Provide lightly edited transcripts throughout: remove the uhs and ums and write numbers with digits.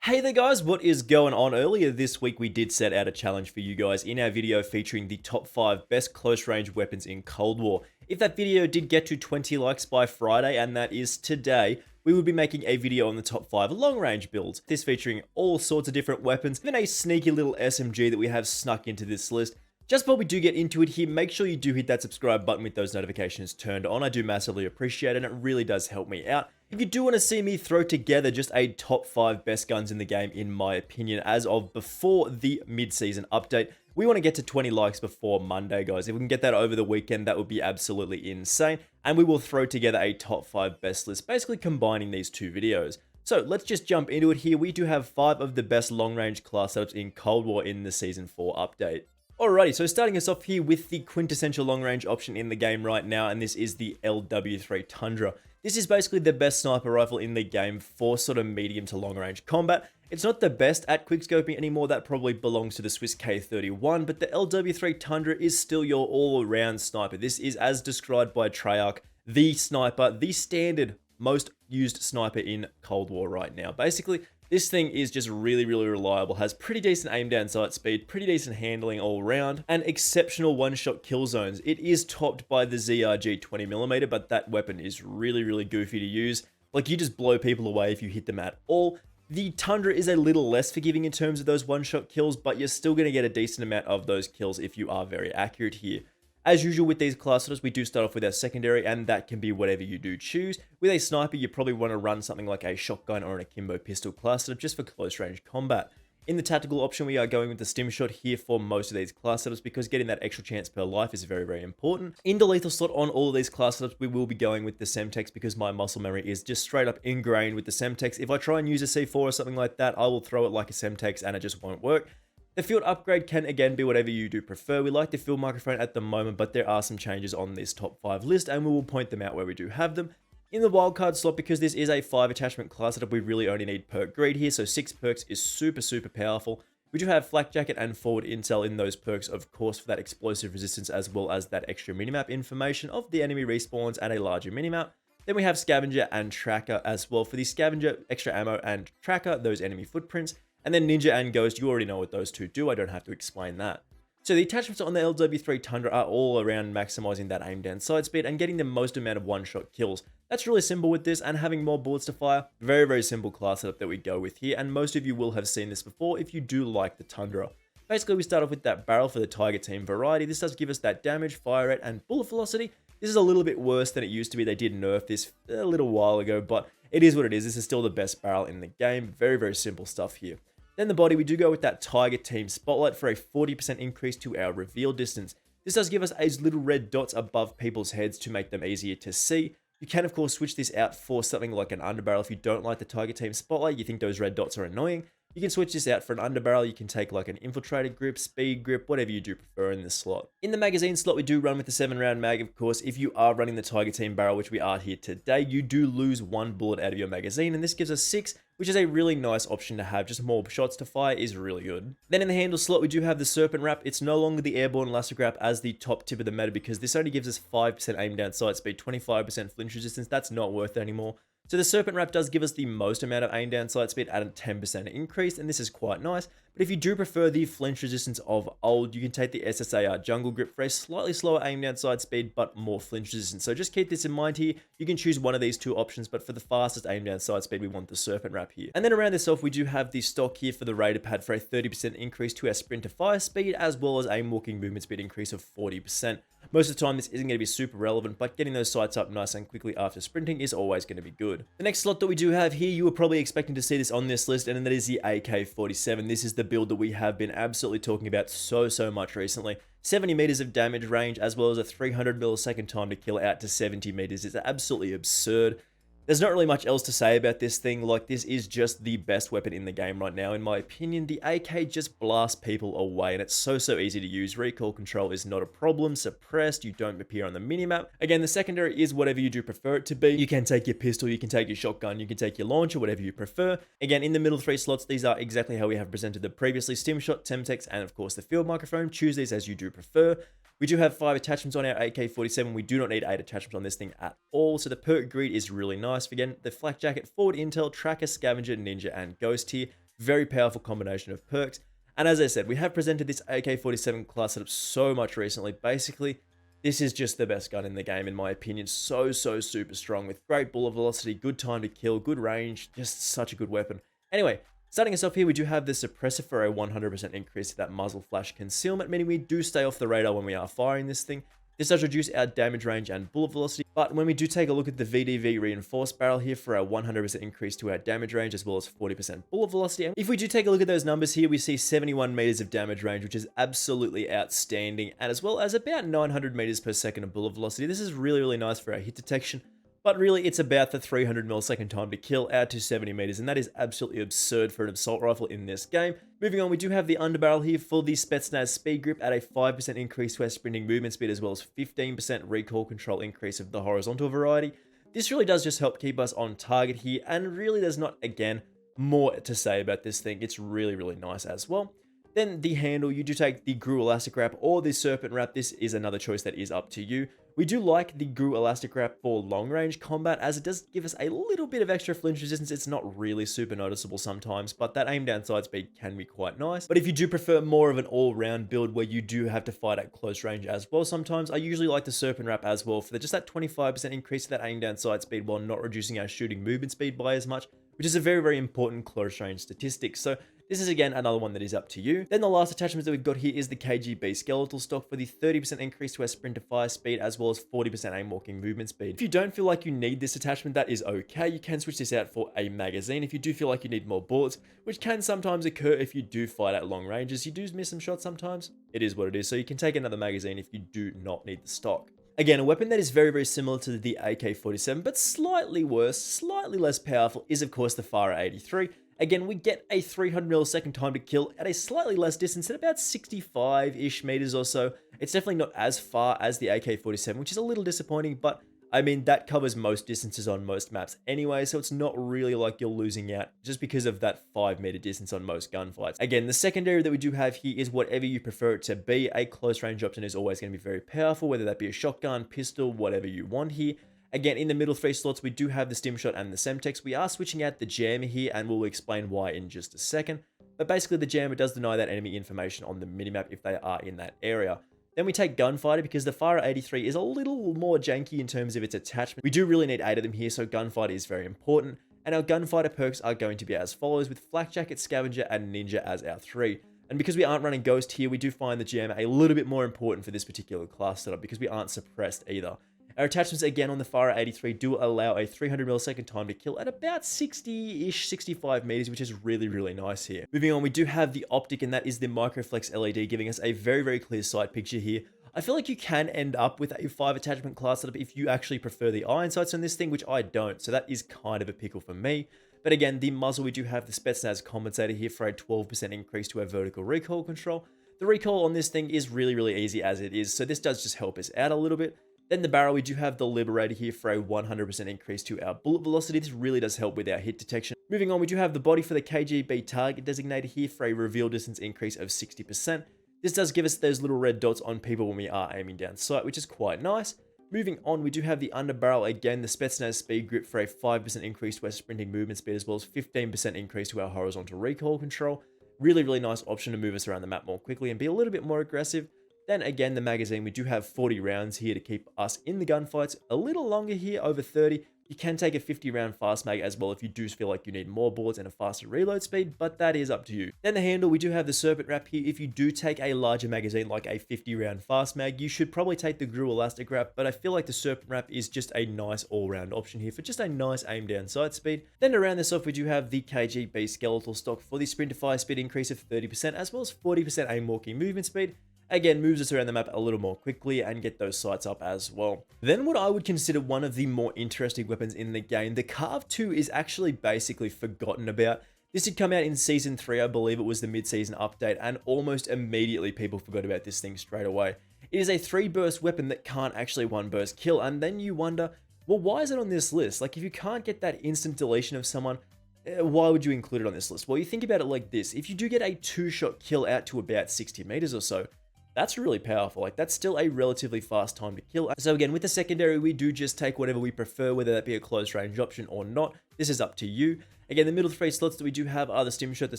Hey there guys, what is going on? Earlier this week we did set out a challenge for you guys in our video featuring the top 5 best close range weapons in Cold War. If that video did get to 20 likes by Friday, and that is today, we will be making a video on the top 5 long range builds. This featuring all sorts of different weapons, even a sneaky little SMG that we have snuck into this list. Just before we do get into it here, make sure you do hit that subscribe button with those notifications turned on. I do massively appreciate it and it really does help me out. If you do want to see me throw together just a top 5 best guns in the game, in my opinion, as of before the mid-season update, we want to get to 20 likes before Monday, guys. If we can get that over the weekend, that would be absolutely insane. And we will throw together a top 5 best list, basically combining these two videos. So let's just jump into it here. We do have 5 of the best long-range class setups in Cold War in the Season 4 update. Alrighty, so starting us off here with the quintessential long-range option in the game right now, and this is the LW3 Tundra. This is basically the best sniper rifle in the game for sort of medium to long-range combat. It's not the best at quickscoping anymore, that probably belongs to the Swiss K31, but the LW3 Tundra is still your all-around sniper. This is, as described by Treyarch, the sniper, the standard most used sniper in Cold War right now. Basically, this thing is just really reliable, has pretty decent aim down sight speed, pretty decent handling all around, and exceptional one-shot kill zones. It is topped by the ZRG 20mm, but that weapon is really goofy to use. Like, you just blow people away if you hit them at all. The Tundra is a little less forgiving in terms of those one-shot kills, but you're still going to get a decent amount of those kills if you are very accurate here. As usual with these class setups, we do start off with our secondary, and that can be whatever you do choose. With a sniper, you probably want to run something like a shotgun or an akimbo pistol class setup just for close range combat. In the tactical option, we are going with the stim shot here for most of these class setups because getting that extra chance per life is very important. In the lethal slot on all of these class setups, we will be going with the Semtex because my muscle memory is just straight up ingrained with the Semtex. If I try and use a C4 or something like that, I will throw it like a Semtex and it just won't work. The field upgrade can again be whatever you do prefer. We like the field microphone at the moment, but there are some changes on this top 5 list and we will point them out where we do have them. In the wildcard slot, because this is a 5 attachment class setup, we really only need perk greed here, so 6 perks is super powerful. We do have flak jacket and forward intel in those perks, of course, for that explosive resistance as well as that extra minimap information of the enemy respawns and a larger minimap. Then we have scavenger and tracker as well. For the scavenger, extra ammo and tracker, those enemy footprints. And then Ninja and Ghost, you already know what those two do, I don't have to explain that. So the attachments on the LW3 Tundra are all around maximizing that aim down sight speed and getting the most amount of one-shot kills. That's really simple with this, and having more bullets to fire, very simple class setup that we go with here, and most of you will have seen this before if you do like the Tundra. Basically, we start off with that barrel for the Tiger Team variety. This does give us that damage, fire rate, and bullet velocity. This is a little bit worse than it used to be. They did nerf this a little while ago, but it is what it is. This is still the best barrel in the game. Very simple stuff here. Then the body, we do go with that Tiger Team Spotlight for a 40% increase to our reveal distance. This does give us these little red dots above people's heads to make them easier to see. You can, of course, switch this out for something like an underbarrel if you don't like the Tiger Team Spotlight, you think those red dots are annoying. You can switch this out for an underbarrel. You can take like an infiltrated grip, speed grip, whatever you do prefer in this slot. In the magazine slot, we do run with the 7-round mag, of course. If you are running the Tiger Team barrel, which we are here today, you do lose 1 bullet out of your magazine, and this gives us 6, which is a really nice option to have. Just more shots to fire is really good. Then in the handle slot, we do have the Serpent Wrap. It's no longer the airborne lasso grab as the top tip of the meta because this only gives us 5% aim down sight speed, 25% flinch resistance. That's not worth it anymore. So the Serpent Wrap does give us the most amount of aim down sight speed at a 10% increase, and this is quite nice. But if you do prefer the flinch resistance of old, you can take the SSAR Jungle Grip for a slightly slower aim down sight speed, but more flinch resistance. So just keep this in mind here. You can choose one of these two options, but for the fastest aim down sight speed, we want the Serpent Wrap here. And then around this off, we do have the stock here for the Raider Pad for a 30% increase to our sprint to fire speed, as well as a walking movement speed increase of 40%. Most of the time, this isn't going to be super relevant, but getting those sights up nice and quickly after sprinting is always going to be good. The next slot that we do have here, you were probably expecting to see this on this list, and that is the AK47. This is the build that we have been absolutely talking about so much recently. 70 meters of damage range, as well as a 300 millisecond time to kill out to 70 meters is absolutely absurd. There's not really much else to say about this thing. Like, this is just the best weapon in the game right now, in my opinion. The AK just blasts people away, and it's so easy to use. Recoil control is not a problem. Suppressed, you don't appear on the minimap. Again, the secondary is whatever you do prefer it to be. You can take your pistol, you can take your shotgun, you can take your launcher, whatever you prefer. Again, in the middle 3 slots, these are exactly how we have presented them previously. Stim shot, Semtex, and of course the field microphone. Choose these as you do prefer. We do have 5 attachments on our AK47. We do not need 8 attachments on this thing at all. So the perk greed is really nice. Again, the flak jacket, forward intel, tracker, scavenger, ninja, and ghost here. Very powerful combination of perks. And as I said, we have presented this AK47 class setup so much recently. Basically, this is just the best gun in the game, in my opinion. So super strong with great bullet velocity, good time to kill, good range, just such a good weapon. Anyway, starting us off here, we do have the suppressor for a 100% increase to that muzzle flash concealment, meaning we do stay off the radar when we are firing this thing. This does reduce our damage range and bullet velocity, but when we do take a look at the VDV reinforced barrel here for a 100% increase to our damage range as well as 40% bullet velocity, and if we do take a look at those numbers here, we see 71 meters of damage range, which is absolutely outstanding, and as well as about 900 meters per second of bullet velocity. This is really nice for our hit detection. But really, it's about the 300 millisecond time to kill out to 70 meters, and that is absolutely absurd for an assault rifle in this game. Moving on, we do have the underbarrel here for the Spetsnaz speed grip at a 5% increase to our sprinting movement speed, as well as 15% recoil control increase of the horizontal variety. This really does just help keep us on target here, and really there's not, again, more to say about this thing. It's really nice as well. Then the handle, you do take the GRU elastic wrap or the serpent wrap. This is another choice that is up to you. We do like the GRU elastic wrap for long range combat, as it does give us a little bit of extra flinch resistance. It's not really super noticeable sometimes, but that aim down side speed can be quite nice. But if you do prefer more of an all-round build where you do have to fight at close range as well sometimes, I usually like the serpent wrap as well for just that 25% increase to that aim down side speed while not reducing our shooting movement speed by as much, which is a very important close range statistic. So this is again another one that is up to you. Then the last attachment that we've got here is the KGB skeletal stock for the 30% increase to our sprint to fire speed as well as 40% aim walking movement speed. If you don't feel like you need this attachment, that is okay. You can switch this out for a magazine if you do feel like you need more bullets, which can sometimes occur if you do fight at long ranges. You do miss some shots sometimes. It is what it is. So you can take another magazine if you do not need the stock. Again, a weapon that is very similar to the AK47, but slightly worse, slightly less powerful, is of course the Fara 83. Again, we get a 300 millisecond time to kill at a slightly less distance at about 65-ish meters or so. It's definitely not as far as the AK47, which is a little disappointing, but I mean, that covers most distances on most maps anyway, so it's not really like you're losing out just because of that 5-meter distance on most gunfights. Again, the secondary that we do have here is whatever you prefer it to be. A close range option is always going to be very powerful, whether that be a shotgun, pistol, whatever you want here. Again, in the middle 3 slots, we do have the stim shot and the semtex. We are switching out the jammer here, and we'll explain why in just a second. But basically, the jammer does deny that enemy information on the minimap if they are in that area. Then we take Gunfighter because the Fara 83 is a little more janky in terms of its attachment. We do really need 8 of them here, so Gunfighter is very important. And our Gunfighter perks are going to be as follows, with Flak Jacket, Scavenger, and Ninja as our 3. And because we aren't running Ghost here, we do find the jammer a little bit more important for this particular class setup because we aren't suppressed either. Our attachments again on the Fara 83 do allow a 300 millisecond time to kill at about 60-ish, 65 meters, which is really nice here. Moving on, we do have the optic, and that is the Microflex LED, giving us a very clear sight picture here. I feel like you can end up with a 5 attachment class setup if you actually prefer the iron sights on this thing, which I don't, so that is kind of a pickle for me. But again, the muzzle, we do have the Spetsnaz compensator here for a 12% increase to our vertical recoil control. The recoil on this thing is really easy as it is, so this does just help us out a little bit. Then the barrel, we do have the Liberator here for a 100% increase to our bullet velocity. This really does help with our hit detection. Moving on, we do have the body for the KGB target designator here for a reveal distance increase of 60%. This does give us those little red dots on people when we are aiming down sight, which is quite nice. Moving on, we do have the underbarrel, again, the Spetsnaz speed grip for a 5% increase to our sprinting movement speed, as well as 15% increase to our horizontal recoil control. Really nice option to move us around the map more quickly and be a little bit more aggressive. Then again, the magazine, we do have 40 rounds here to keep us in the gunfights. A little longer here, over 30. You can take a 50 round fast mag as well if you do feel like you need more bullets and a faster reload speed, but that is up to you. Then the handle, we do have the serpent wrap here. If you do take a larger magazine like a 50 round fast mag, you should probably take the GRU elastic wrap, but I feel like the serpent wrap is just a nice all-round option here for just a nice aim down sight speed. Then to round this off, we do have the KGB skeletal stock for the sprint to fire speed increase of 30%, as well as 40% aim walking movement speed. Again, moves us around the map a little more quickly and get those sights up as well. Then what I would consider one of the more interesting weapons in the game, the Carv.2 is actually basically forgotten about. This did come out in Season 3, I believe it was the mid-season update, and almost immediately people forgot about this thing straight away. It is a 3-burst weapon that can't actually 1-burst kill, and then you wonder, well, why is it on this list? Like, if you can't get that instant deletion of someone, why would you include it on this list? Well, you think about it like this. If you do get a 2-shot kill out to about 60 meters or so, that's really powerful. Like, that's still a relatively fast time to kill. So again, with the secondary, we do just take whatever we prefer, whether that be a close range option or not. This is up to you. Again, the middle 3 slots that we do have are the stim shot, the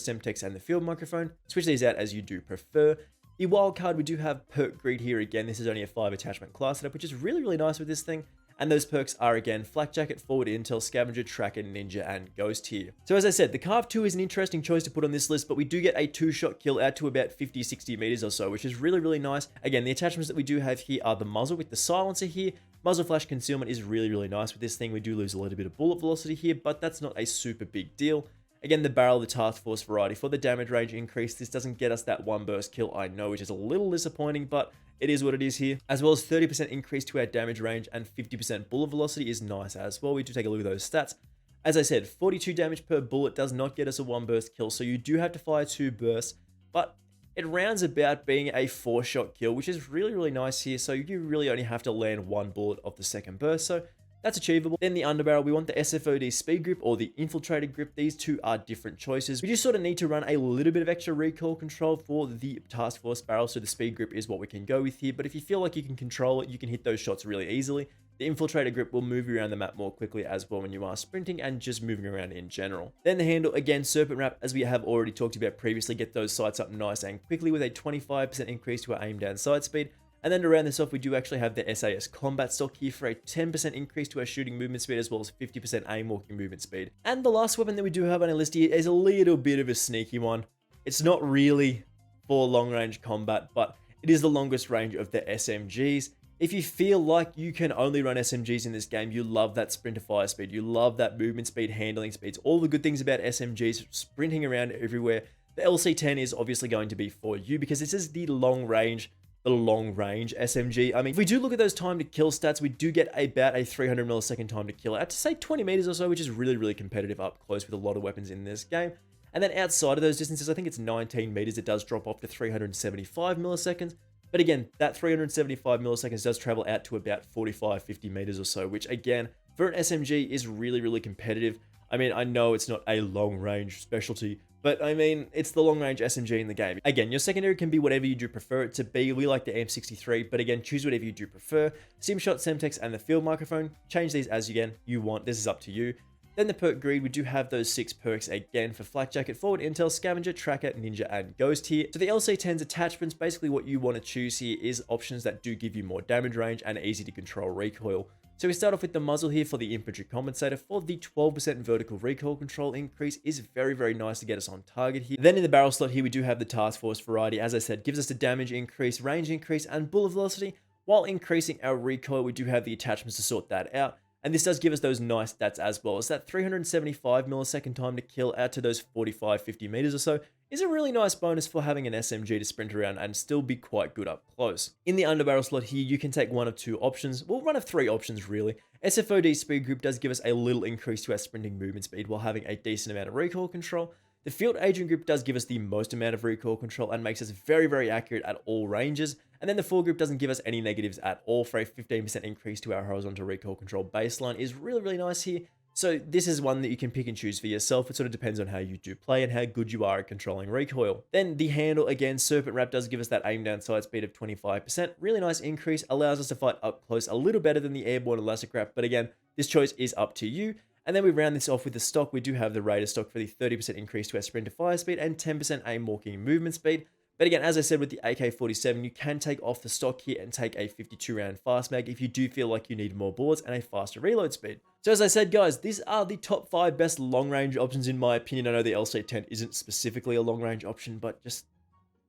Semtex, and the field microphone. Switch these out as you do prefer. The wildcard, we do have perk greed here again. This is only a 5 attachment class setup, which is really, really nice with this thing. And those perks are again Flak Jacket, Forward Intel, Scavenger, Tracker, Ninja, and Ghost here. So as I said, the Carv.2 is an interesting choice to put on this list, but we do get a 2-shot kill out to about 50-60 meters or so, which is really, really nice. Again, the attachments that we do have here are the muzzle with the silencer here. Muzzle flash concealment is really, really nice with this thing. We do lose a little bit of bullet velocity here, but that's not a super big deal. Again, the barrel, the task force variety for the damage range increase. This doesn't get us that 1 burst kill, I know, which is a little disappointing, but it is what it is here. As well as 30% increase to our damage range and 50% bullet velocity is nice as well. We do take a look at those stats. As I said, 42 damage per bullet does not get us a 1 burst kill, so you do have to fire 2 bursts, but it rounds about being a 4-shot kill, which is really, really nice here. So you really only have to land 1 bullet of the second burst, so that's achievable. Then the underbarrel, we want the SFOD speed grip or the infiltrated grip. These two are different choices. We just sort of need to run a little bit of extra recoil control for the task force barrel, so the speed grip is what we can go with here. But if you feel like you can control it, you can hit those shots really easily. The infiltrator grip will move you around the map more quickly as well when you are sprinting and just moving around in general. Then the handle, again, serpent wrap, as we have already talked about previously, get those sights up nice and quickly with a 25% increase to our aim down sight speed. And then to round this off, we do actually have the SAS combat stock here for a 10% increase to our shooting movement speed, as well as 50% aim walking movement speed. And the last weapon that we do have on our list here is a little bit of a sneaky one. It's not really for long range combat, but it is the longest range of the SMGs. If you feel like you can only run SMGs in this game, you love that sprint to fire speed, you love that movement speed, handling speeds, all the good things about SMGs, sprinting around everywhere, the LC10 is obviously going to be for you because this is the long range SMG. I mean, if we do look at those time to kill stats, we do get about a 300 millisecond time to kill out to say 20 meters or so, which is really, really competitive up close with a lot of weapons in this game. And then outside of those distances, I think it's 19 meters, it does drop off to 375 milliseconds. But again, that 375 milliseconds does travel out to about 45-50 meters or so, which again, for an SMG is really, really competitive. I mean, I know it's not a long range specialty, but I mean, it's the long range SMG in the game. Again, your secondary can be whatever you do prefer it to be. We like the AM63, but again, choose whatever you do prefer. Simshot, Semtex, and the field microphone. Change these as again you want. This is up to you. Then the perk greed, we do have those 6 perks again for Flak Jacket, Forward Intel, Scavenger, Tracker, Ninja, and Ghost here. So the LC10's attachments, basically what you want to choose here is options that do give you more damage range and easy to control recoil. So we start off with the muzzle here for the infantry compensator for the 12% vertical recoil control increase is very, very nice to get us on target here. Then in the barrel slot here, we do have the task force variety. As I said, gives us a damage increase, range increase, and bullet velocity. While increasing our recoil, we do have the attachments to sort that out. And this does give us those nice stats as well. As that 375 millisecond time to kill out to those 45-50 meters or so is a really nice bonus for having an SMG to sprint around and still be quite good up close. In the underbarrel slot here, you can take one of 2 options. Well, one of 3 options really. SFOD speed group does give us a little increase to our sprinting movement speed while having a decent amount of recoil control. The field agent group does give us the most amount of recoil control and makes us very, very accurate at all ranges. And then the full group doesn't give us any negatives at all for a 15% increase to our horizontal recoil control baseline is really, really nice here. So this is one that you can pick and choose for yourself. It sort of depends on how you do play and how good you are at controlling recoil. Then the handle, again, Serpent Wrap does give us that aim down sight speed of 25%. Really nice increase, allows us to fight up close a little better than the Airborne Elastic Wrap. But again, this choice is up to you. And then we round this off with the stock. We do have the Raider stock for the 30% increase to our sprint to fire speed and 10% aim walking movement speed. But again, as I said with the AK47, you can take off the stock here and take a 52 round fast mag if you do feel like you need more bullets and a faster reload speed. So as I said, guys, these are the top 5 best long range options in my opinion. I know the LC10 isn't specifically a long range option, but just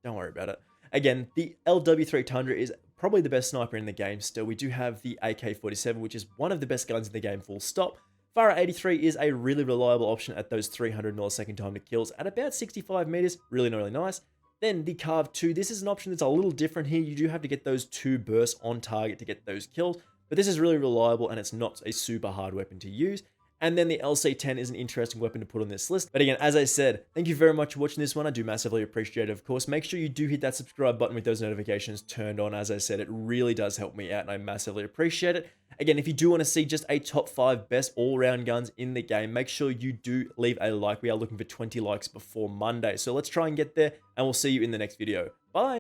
don't worry about it. Again, the LW3 Tundra is probably the best sniper in the game still. We do have the AK47, which is one of the best guns in the game, full stop. Fara 83 is a really reliable option at those 300 millisecond time to kills at about 65 meters. Really, really nice. Then the Carv.2, this is an option that's a little different here. You do have to get those 2 bursts on target to get those kills, but this is really reliable and it's not a super hard weapon to use. And then the LC10 is an interesting weapon to put on this list. But again, as I said, thank you very much for watching this one. I do massively appreciate it, of course. Make sure you do hit that subscribe button with those notifications turned on. As I said, it really does help me out and I massively appreciate it. Again, if you do want to see just a top 5 best all-round guns in the game, make sure you do leave a like. We are looking for 20 likes before Monday. So let's try and get there and we'll see you in the next video. Bye!